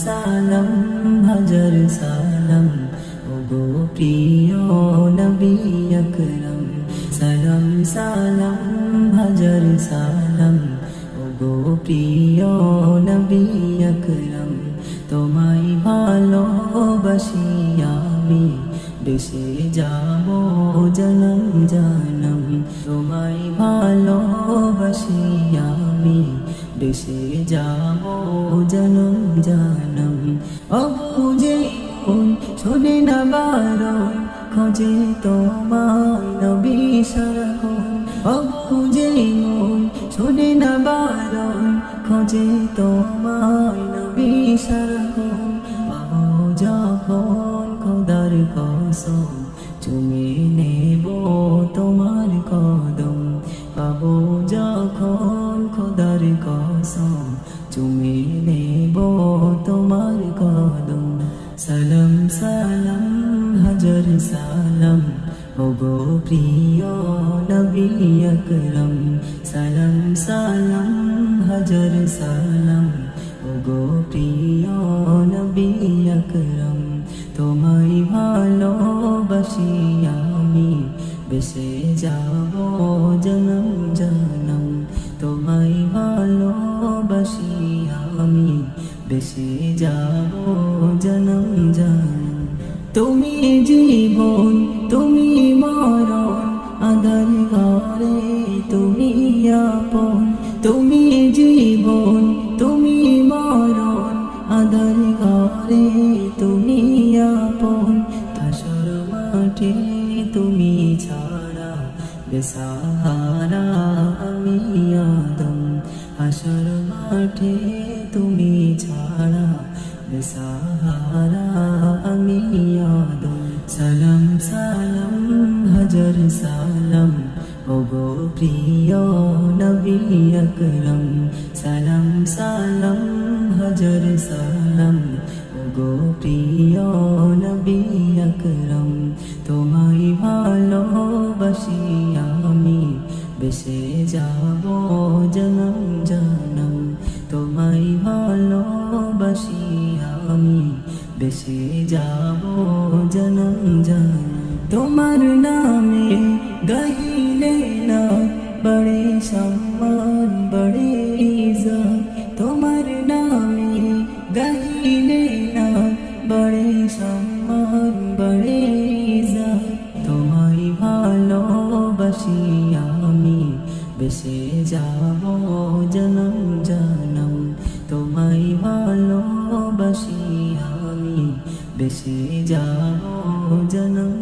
সালাম হাজার সালাম ওগো প্রিয় নবী আকরাম। সালাম সালাম হাজার সালাম ওগো প্রিয় নবী আকরাম। তোমায় ভালোবাসি আমি বেশে যাব জনম জনম। তোমায় ভালোবাসি আমি বেশে যাব জনম জনম। অবুঝে মন শোনে না বারণ খোঁজে তোমায় নবী সারাক্ষণ। অবুঝে মন শোনে না বারণ খোঁজে তোমায় নবী সারাক্ষণ। পাবো যখন খোদার কসম চুমে নেব তোমার কদম। পাবো যখন খোদার কসম চুমে নেব তোমার কদম। সালাম সালাম হাজার সালাম ওগো প্রিয় নবী আকরাম। সালাম সালাম হাজার সালাম ওগো প্রিয় নবী আকরাম। তোমায় ভালোবাসি আমি বেশে যাব জনম জনম। তোমায় ভালোবাসি আমি বেশে যাব জনম জনম। তুমি জীবন তুমি মরণ আঁধার ঘরে তুমি আপন। তুমি জীবন তুমি মরণ আঁধার ঘরে তুমি আপন। হাসর মাঠে তুমি ছাড়া বেসাহারা আমি আদম। হাসর মাঠে তুমি ছাড়া বেসাহারা আমি আদম। সালাম সালাম হাজার সালাম ওগো প্রিয় নবী আকরাম। সালাম সালাম হাজার সালাম ওগো প্রিয় নবী আকরাম। তোমায় ভালোবাসি আমি বেশে যাব জনম জনম। তোমায় ভালোবাসি আমি বেশে যাব জনম জনম। তোমার নামে গাইলে না বড়ে সম্মান বড়ে ইজ্জত। তোমার নামে গাইলে না বড়ে সম্মান বড়ে ইজ্জত। তোমায় ভালোবাসি আমি বেশে যাব জনম জনম। তোমায় ভালোবাসি আমি বেশে যাব জনম।